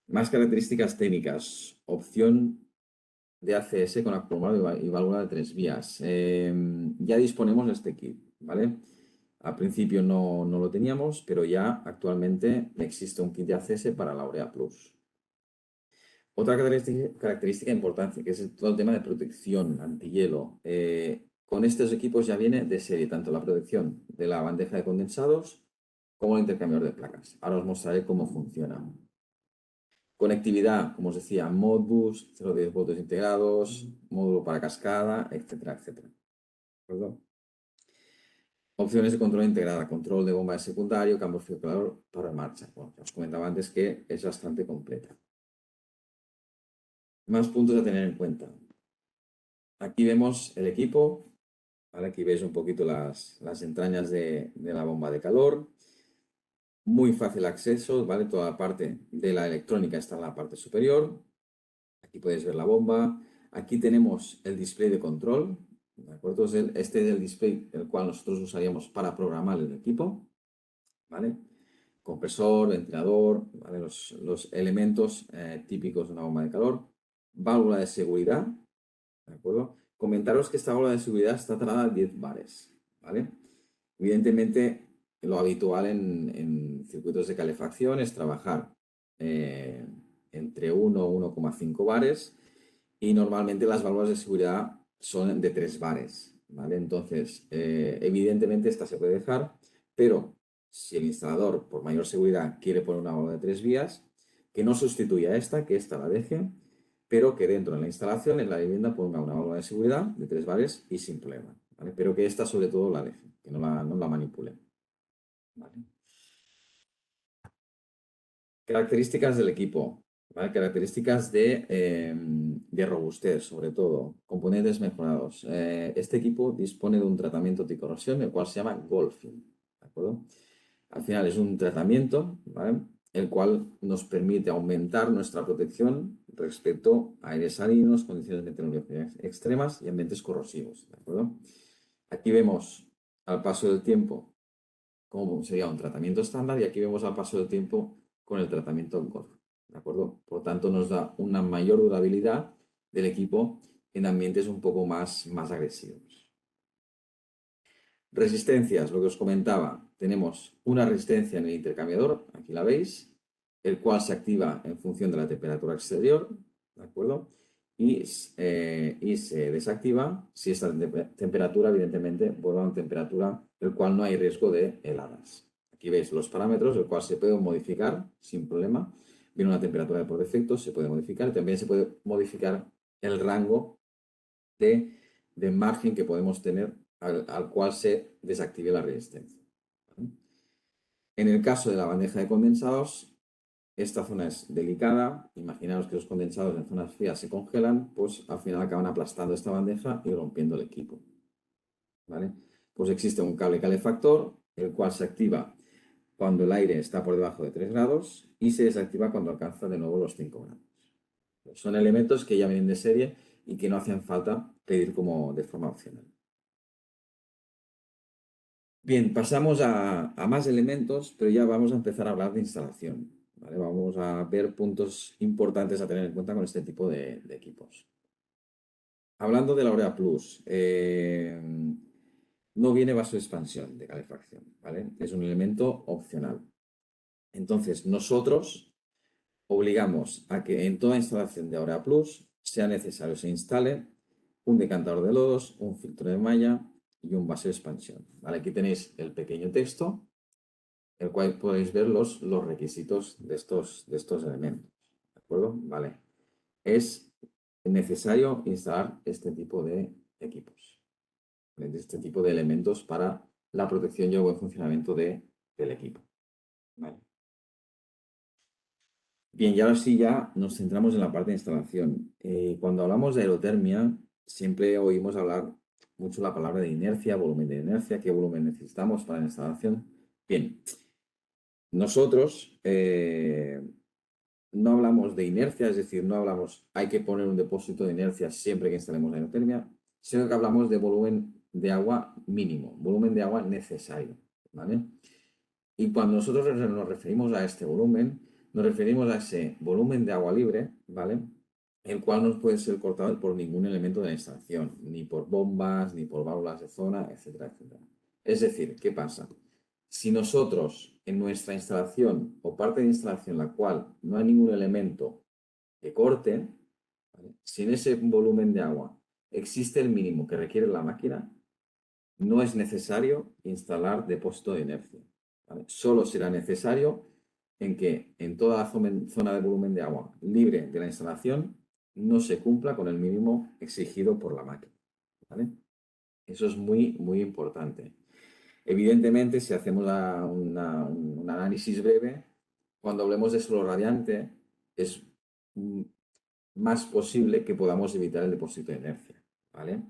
Más características técnicas. Opción de ACS con acumulador y válvula de 3 vías. Ya disponemos de este kit, ¿vale? Al principio no lo teníamos, pero ya actualmente existe un kit de ACS para la Orea Plus. Otra característica importante, que es todo el tema de protección antihielo. Con estos equipos ya viene de serie tanto la protección de la bandeja de condensados como el intercambiador de placas. Ahora os mostraré cómo funciona. Conectividad, como os decía, Modbus, 0,10 voltios integrados, módulo para cascada, etcétera, etcétera. ¿De acuerdo? Opciones de control integrada, control de bomba de secundario, cambio frío calor para marcha. Bueno, ya os comentaba antes que es bastante completa. Más puntos a tener en cuenta. Aquí vemos el equipo, ¿vale? Aquí veis un poquito las entrañas de la bomba de calor. Muy fácil acceso, ¿vale? Toda la parte de la electrónica está en la parte superior. Aquí podéis ver la bomba. Aquí tenemos el display de control, ¿de acuerdo? Este es el display el cual nosotros usaríamos para programar el equipo, ¿vale? Compresor, ventilador, ¿vale? Los elementos típicos de una bomba de calor. Válvula de seguridad, ¿de acuerdo? Comentaros que esta válvula de seguridad está tratada a 10 bares, ¿vale? Evidentemente, lo habitual en circuitos de calefacción es trabajar entre 1 o 1,5 bares y normalmente las válvulas de seguridad son de 3 bares, ¿vale? Entonces, evidentemente esta se puede dejar, pero si el instalador, por mayor seguridad, quiere poner una válvula de 3 vías, que no sustituya esta, que esta la deje, pero que dentro de la instalación, en la vivienda, ponga una válvula de seguridad de 3 bares y sin problema, ¿vale? Pero que esta sobre todo la deje, que no la manipule, ¿vale? Características del equipo, ¿vale? Características de robustez, sobre todo, componentes mejorados. Este equipo dispone de un tratamiento anticorrosión, el cual se llama Golfing, ¿de acuerdo? Al final es un tratamiento, ¿vale? El cual nos permite aumentar nuestra protección respecto a aires salinos, condiciones meteorológicas extremas y ambientes corrosivos, ¿de acuerdo? Aquí vemos al paso del tiempo cómo sería un tratamiento estándar y aquí vemos al paso del tiempo con el tratamiento Golf, ¿de acuerdo? Por tanto, nos da una mayor durabilidad del equipo en ambientes un poco más agresivos. Resistencias, lo que os comentaba, tenemos una resistencia en el intercambiador, aquí la veis, el cual se activa en función de la temperatura exterior, ¿de acuerdo? Y se desactiva si esta temperatura, evidentemente, vuelve a una temperatura el cual no hay riesgo de heladas. Aquí veis los parámetros, el cual se puede modificar sin problema. Viene una temperatura por defecto, se puede modificar. También se puede modificar el rango de margen que podemos tener al cual se desactive la resistencia. ¿Vale? En el caso de la bandeja de condensados, esta zona es delicada. Imaginaos que los condensados en zonas frías se congelan, pues al final acaban aplastando esta bandeja y rompiendo el equipo, ¿vale? Pues existe un cable calefactor, el cual se activa cuando el aire está por debajo de 3 grados y se desactiva cuando alcanza de nuevo los 5 grados. Son elementos que ya vienen de serie y que no hacen falta pedir como de forma opcional. Bien, pasamos a más elementos, pero ya vamos a empezar a hablar de instalación, ¿vale? Vamos a ver puntos importantes a tener en cuenta con este tipo de equipos. Hablando de la Orea Plus, no viene vaso de expansión de calefacción, ¿vale? Es un elemento opcional. Entonces, nosotros obligamos a que en toda instalación de Orea Plus sea necesario se instale un decantador de lodos, un filtro de malla y un vaso de expansión, ¿vale? Aquí tenéis el pequeño texto, el cual podéis ver los requisitos de estos elementos, ¿de acuerdo? Vale. Es necesario instalar este tipo de equipos, ¿vale? Este tipo de elementos para la protección y el buen funcionamiento del equipo, ¿vale? Bien, y ahora sí ya nos centramos en la parte de instalación. Cuando hablamos de aerotermia, siempre oímos hablar mucho la palabra de inercia, volumen de inercia, qué volumen necesitamos para la instalación. Bien, nosotros no hablamos de inercia, es decir, no hablamos hay que poner un depósito de inercia siempre que instalemos aerotermia, sino que hablamos de volumen de agua mínimo, volumen de agua necesario, ¿vale? Y cuando nosotros nos referimos a este volumen, nos referimos a ese volumen de agua libre, ¿vale? El cual no puede ser cortado por ningún elemento de la instalación, ni por bombas, ni por válvulas de zona, etcétera, etcétera. Es decir, ¿qué pasa? Si nosotros en nuestra instalación o parte de instalación en la cual no hay ningún elemento que corte, ¿vale? Si en ese volumen de agua existe el mínimo que requiere la máquina, no es necesario instalar depósito de inercia, ¿vale? Solo será necesario en que en toda la zona de volumen de agua libre de la instalación no se cumpla con el mínimo exigido por la máquina, ¿vale? Eso es muy importante. Evidentemente, si hacemos un análisis breve, cuando hablemos de suelo radiante, es más posible que podamos evitar el depósito de inercia, ¿vale?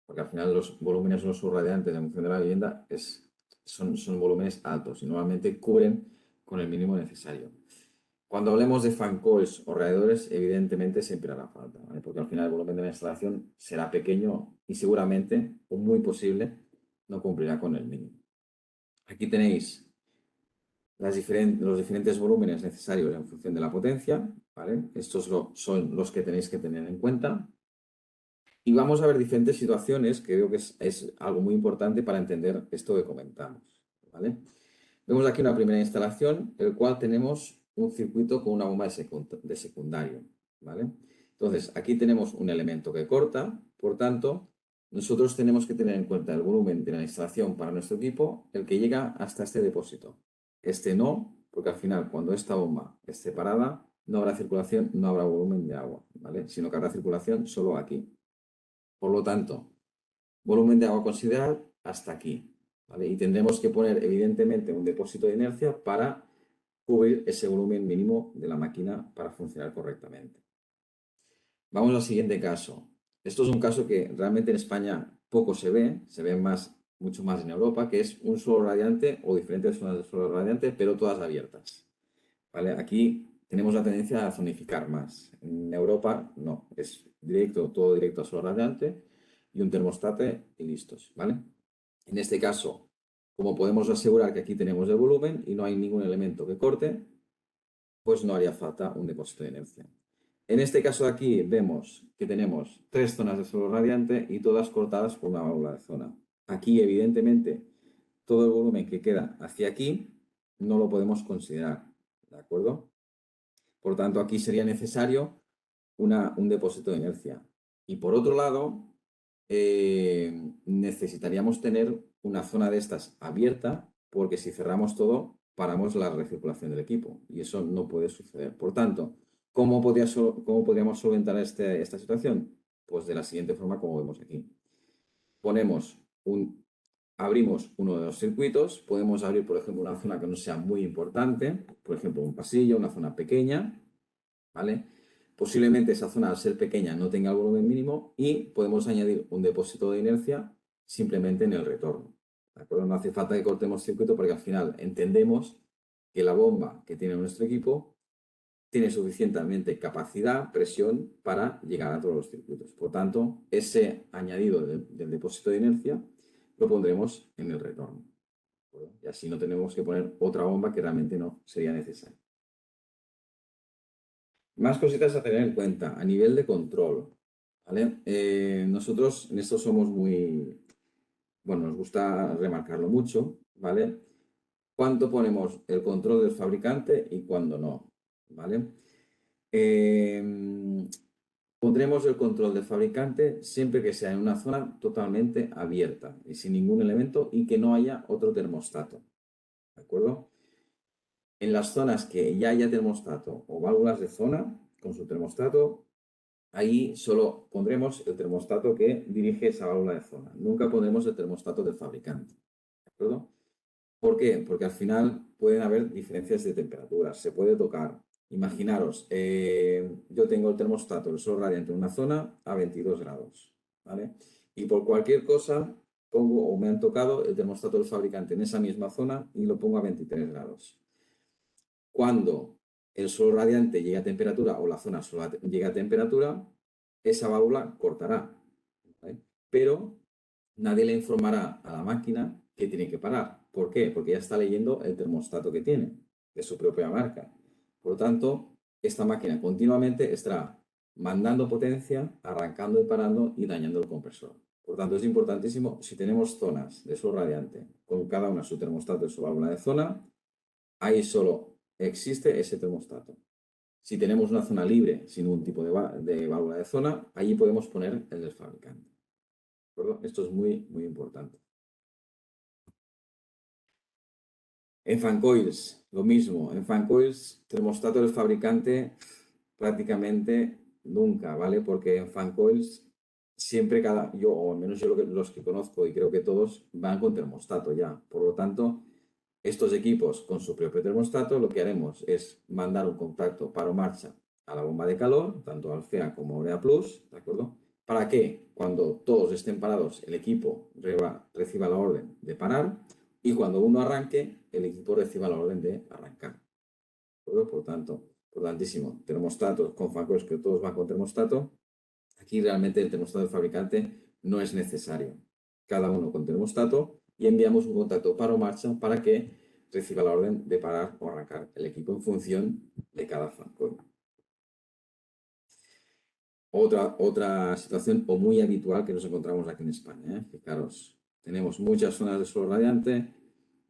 Porque al final los volúmenes no subradiantes en función de la vivienda son volúmenes altos y normalmente cubren con el mínimo necesario. Cuando hablemos de fan coils o radiadores, evidentemente siempre hará falta, ¿vale? Porque al final el volumen de la instalación será pequeño y seguramente, o muy posible, no cumplirá con el mínimo. Aquí tenéis los diferentes volúmenes necesarios en función de la potencia, ¿vale? Estos son los que tenéis que tener en cuenta. Y vamos a ver diferentes situaciones que creo que es algo muy importante para entender esto que comentamos, ¿vale? Vemos aquí una primera instalación, el cual tenemos un circuito con una bomba de secundario, ¿vale? Entonces, aquí tenemos un elemento que corta, por tanto, nosotros tenemos que tener en cuenta el volumen de la instalación para nuestro equipo, el que llega hasta este depósito. Este no, porque al final, cuando esta bomba esté parada, no habrá circulación, no habrá volumen de agua, ¿vale? Sino que habrá circulación solo aquí. Por lo tanto, volumen de agua a considerar hasta aquí, ¿vale? Y tendremos que poner, evidentemente, un depósito de inercia para cubrir ese volumen mínimo de la máquina para funcionar correctamente. Vamos al siguiente caso. Esto es un caso que realmente en España poco se ve mucho más en Europa, que es un suelo radiante o diferentes zonas de suelo radiante, pero todas abiertas, ¿vale? Aquí tenemos la tendencia a zonificar más. En Europa no, es directo, todo directo a suelo radiante y un termostato y listos, ¿vale? En este caso, como podemos asegurar que aquí tenemos el volumen y no hay ningún elemento que corte, pues no haría falta un depósito de inercia. En este caso de aquí vemos que tenemos 3 zonas de suelo radiante y todas cortadas por una válvula de zona. Aquí, evidentemente, todo el volumen que queda hacia aquí no lo podemos considerar, ¿de acuerdo? Por tanto, aquí sería necesario un depósito de inercia. Y por otro lado, necesitaríamos tener una zona de estas abierta, porque si cerramos todo, paramos la recirculación del equipo y eso no puede suceder. Por tanto, ¿cómo podríamos solventar esta situación? Pues de la siguiente forma, como vemos aquí. Abrimos uno de los circuitos, podemos abrir, por ejemplo, una zona que no sea muy importante, por ejemplo, un pasillo, una zona pequeña, ¿vale? Posiblemente esa zona, al ser pequeña, no tenga el volumen mínimo y podemos añadir un depósito de inercia simplemente en el retorno, ¿de acuerdo? No hace falta que cortemos circuito porque al final entendemos que la bomba que tiene nuestro equipo tiene suficientemente capacidad, presión para llegar a todos los circuitos. Por tanto, ese añadido del depósito de inercia lo pondremos en el retorno, ¿de acuerdo? Y así no tenemos que poner otra bomba que realmente no sería necesaria. Más cositas a tener en cuenta a nivel de control, ¿vale? Nosotros en esto somos bueno, nos gusta remarcarlo mucho, ¿vale? ¿Cuánto ponemos el control del fabricante y cuándo no, ¿vale? Pondremos el control del fabricante siempre que sea en una zona totalmente abierta y sin ningún elemento y que no haya otro termostato, ¿de acuerdo? En las zonas que ya haya termostato o válvulas de zona con su termostato, ahí solo pondremos el termostato que dirige esa válvula de zona. Nunca pondremos el termostato del fabricante. ¿De acuerdo? ¿Por qué? Porque al final pueden haber diferencias de temperatura. Se puede tocar. Imaginaros, yo tengo el termostato, el sol radiante en una zona a 22 grados. ¿Vale? Y por cualquier cosa pongo o me han tocado el termostato del fabricante en esa misma zona y lo pongo a 23 grados. Cuando el suelo radiante llegue a temperatura o la zona solar llegue a temperatura, esa válvula cortará, ¿vale? Pero nadie le informará a la máquina que tiene que parar. ¿Por qué? Porque ya está leyendo el termostato que tiene, de su propia marca. Por lo tanto, esta máquina continuamente estará mandando potencia, arrancando y parando y dañando el compresor. Por lo tanto, es importantísimo, si tenemos zonas de suelo radiante con cada una su termostato y su válvula de zona, ahí solo existe ese termostato. Si tenemos una zona libre sin ningún tipo de válvula de zona, allí podemos poner el del fabricante. ¿De acuerdo? Esto es muy, muy importante. En fan coils, lo mismo. En fan coils, termostato del fabricante prácticamente nunca, ¿vale? Porque en fan coils siempre yo, o al menos yo los que conozco y creo que todos, van con termostato ya. Por lo tanto, estos equipos con su propio termostato, lo que haremos es mandar un contacto paro marcha a la bomba de calor, tanto Alfea como Orea Plus, ¿de acuerdo? Para que cuando todos estén parados, el equipo reciba la orden de parar y cuando uno arranque, el equipo reciba la orden de arrancar. ¿De acuerdo? Por tanto, Importantísimo. Termostatos con factores que todos van con termostato. Aquí realmente el termostato del fabricante no es necesario. Cada uno con termostato y enviamos un contacto paro marcha para que reciba la orden de parar o arrancar el equipo en función de cada factor. Otra situación o muy habitual que nos encontramos aquí en España. Fijaros, tenemos muchas zonas de suelo radiante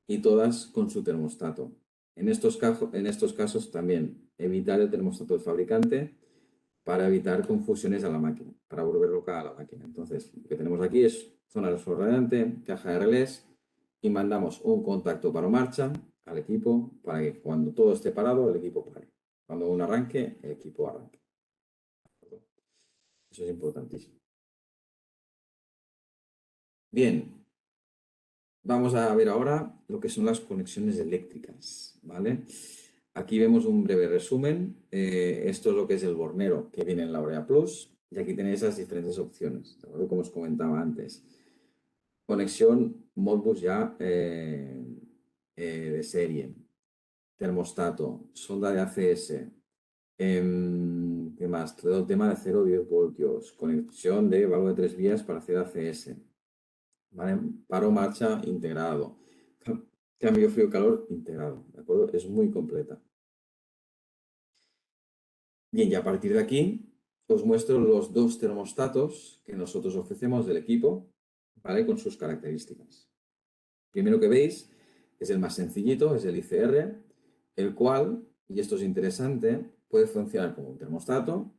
y todas con su termostato. En estos casos también evitar el termostato del fabricante para evitar confusiones a la máquina, para volver loca a la máquina. Entonces, lo que tenemos aquí es zona de suelo radiante, caja de relés y mandamos un contacto paro marcha al equipo para que cuando todo esté parado, el equipo pare. Cuando uno arranque, el equipo arranque. Eso es importantísimo. Bien, vamos a ver ahora lo que son las conexiones eléctricas, ¿vale? Aquí vemos un breve resumen. Esto es lo que es el bornero que viene en la Orea Plus y aquí tenéis las diferentes opciones, ¿de acuerdo? Como os comentaba antes. Conexión Modbus ya de serie, termostato, sonda de ACS, ¿qué más? Todo el tema de 0,10 voltios, conexión de válvula de 3 vías para hacer ACS, ¿vale? Paro marcha integrado, cambio frío-calor integrado, ¿de acuerdo? Es muy completa. Bien, y a partir de aquí os muestro los dos termostatos que nosotros ofrecemos del equipo, ¿vale? Con sus características. Primero que veis es el más sencillito, es el ICR, el cual, y esto es interesante, puede funcionar como un termostato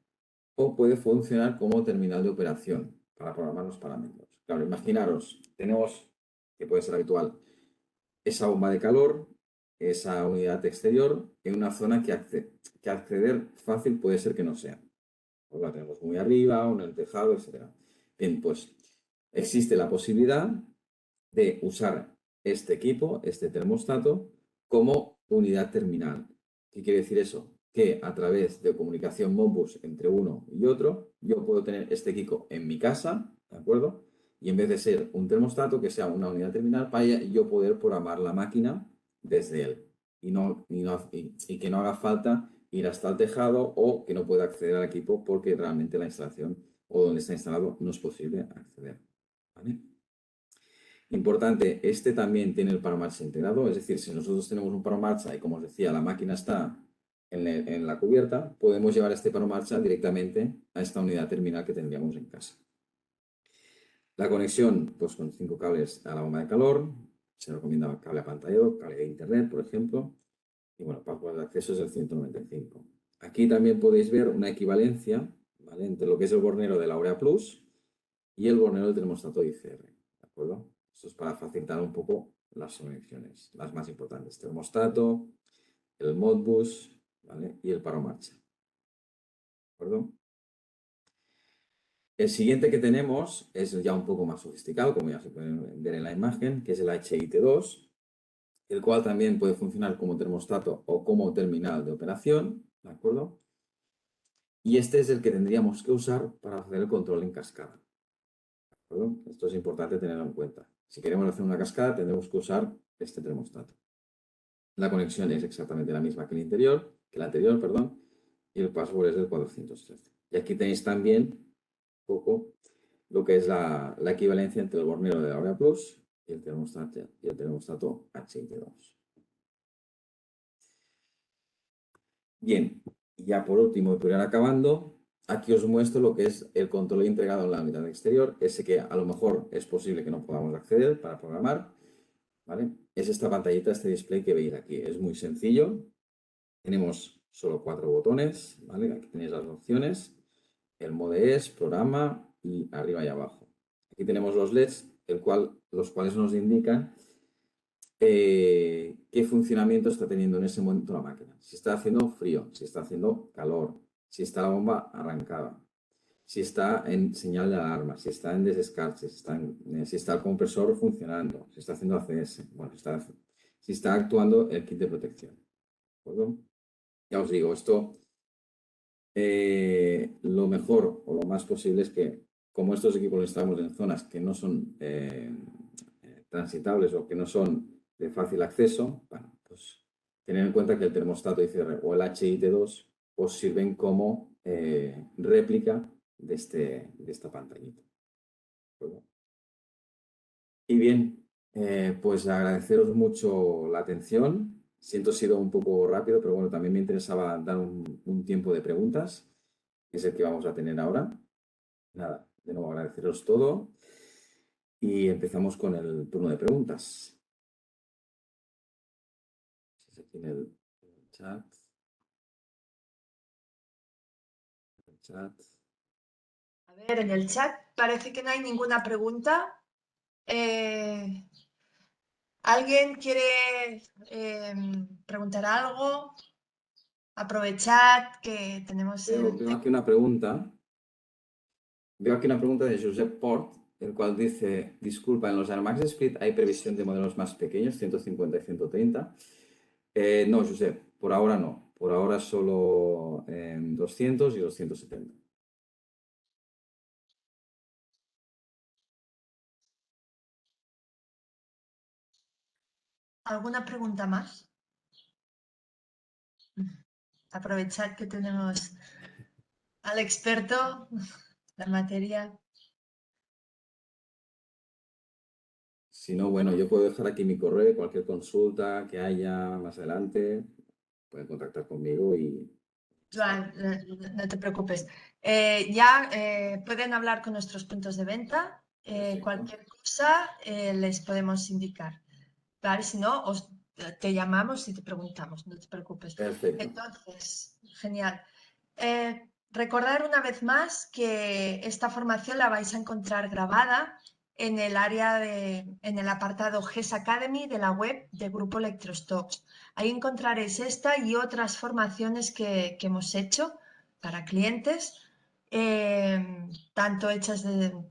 o puede funcionar como terminal de operación para programar los parámetros. Claro, imaginaros, tenemos, que puede ser habitual, esa bomba de calor, esa unidad exterior, en una zona que acceder fácil puede ser que no sea. Pues la tenemos muy arriba, o en el tejado, etc. Bien, pues existe la posibilidad de usar este equipo, este termostato, como unidad terminal. ¿Qué quiere decir eso? Que a través de comunicación Modbus entre uno y otro, yo puedo tener este equipo en mi casa, ¿de acuerdo? Y en vez de ser un termostato, que sea una unidad terminal para yo poder programar la máquina desde él y que no haga falta ir hasta el tejado o que no pueda acceder al equipo porque realmente la instalación o donde está instalado no es posible acceder. ¿Vale? Importante, este también tiene el paro marcha integrado, es decir, si nosotros tenemos un paro marcha y como os decía, la máquina está en la cubierta, podemos llevar este paro marcha directamente a esta unidad terminal que tendríamos en casa. La conexión, pues con 5 cables a la bomba de calor, se recomienda cable apantallado, cable de internet, por ejemplo, y bueno, para de acceso es el 195. Aquí también podéis ver una equivalencia, ¿vale? Entre lo que es el bornero de la Orea Plus y el bornero del termostato ICR, ¿de acuerdo? Esto es para facilitar un poco las conexiones, las más importantes. Termostato, el Modbus, ¿vale? Y el paro marcha. ¿De acuerdo? El siguiente que tenemos es ya un poco más sofisticado, como ya se puede ver en la imagen, que es el HIT2, el cual también puede funcionar como termostato o como terminal de operación, ¿de acuerdo? Y este es el que tendríamos que usar para hacer el control en cascada. ¿De acuerdo? Esto es importante tenerlo en cuenta. Si queremos hacer una cascada, tendremos que usar este termostato. La conexión es exactamente la misma que el anterior, perdón, y el password es del 413. Y aquí tenéis también un poco lo que es la equivalencia entre el bornero de la Orea Plus y el termostato HIT2. Bien, ya por último, para ir acabando, aquí os muestro lo que es el control integrado en la unidad exterior, ese que a lo mejor es posible que no podamos acceder para programar, ¿vale? Es esta pantallita, este display que veis aquí. Es muy sencillo. Tenemos solo 4 botones, ¿vale? Aquí tenéis las opciones. El Mode-Es, programa y arriba y abajo. Aquí tenemos los LEDs, los cuales nos indican qué funcionamiento está teniendo en ese momento la máquina. Si está haciendo frío, si está haciendo calor, si está la bomba arrancada, si está en señal de alarma, si está en desescarche, si está el compresor funcionando, si está haciendo ACS, bueno, si está actuando el kit de protección. ¿De acuerdo? Ya os digo, esto lo mejor o lo más posible es que como estos equipos los instalamos en zonas que no son transitables o que no son de fácil acceso, bueno, pues tener en cuenta que el termostato ICR o el HIT2 os sirven como réplica de esta pantallita. Y bien, pues agradeceros mucho la atención. Siento que he sido un poco rápido, pero bueno, también me interesaba dar un tiempo de preguntas, que es el que vamos a tener ahora. Nada, de nuevo agradeceros todo y empezamos con el turno de preguntas. Aquí en el chat. A ver, en el chat parece que no hay ninguna pregunta. ¿Alguien quiere preguntar algo? Aprovechad que tenemos Veo aquí una pregunta. Veo aquí una pregunta de Josep Port, el cual dice, disculpa, en los Airmax Split hay previsión de modelos más pequeños, 150 y 130. No, Josep, por ahora no. Por ahora solo 200 y 270. ¿Alguna pregunta más? Aprovechad que tenemos al experto en la materia. Si no, bueno, yo puedo dejar aquí mi correo, cualquier consulta que haya más adelante, pueden contactar conmigo y... Joan, no te preocupes. Pueden hablar con nuestros puntos de venta. Perfecto. Cualquier cosa les podemos indicar. ¿Vale? Si no, te llamamos y te preguntamos, no te preocupes. Perfecto. Entonces, genial. Recordar una vez más que esta formación la vais a encontrar grabada en el en el apartado GES Academy de la web de Grupo Electrostox. Ahí encontraréis esta y otras formaciones que hemos hecho para clientes, tanto hechas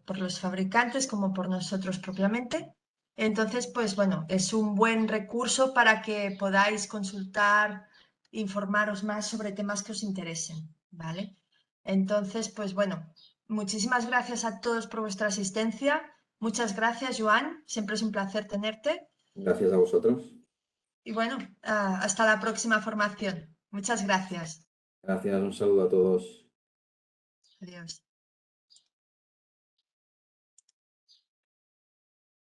por los fabricantes como por nosotros propiamente. Entonces, pues bueno, es un buen recurso para que podáis consultar, informaros más sobre temas que os interesen, ¿vale? Entonces, pues bueno, muchísimas gracias a todos por vuestra asistencia. Muchas gracias, Joan. Siempre es un placer tenerte. Gracias a vosotros. Y bueno, hasta la próxima formación. Muchas gracias. Gracias, un saludo a todos. Adiós.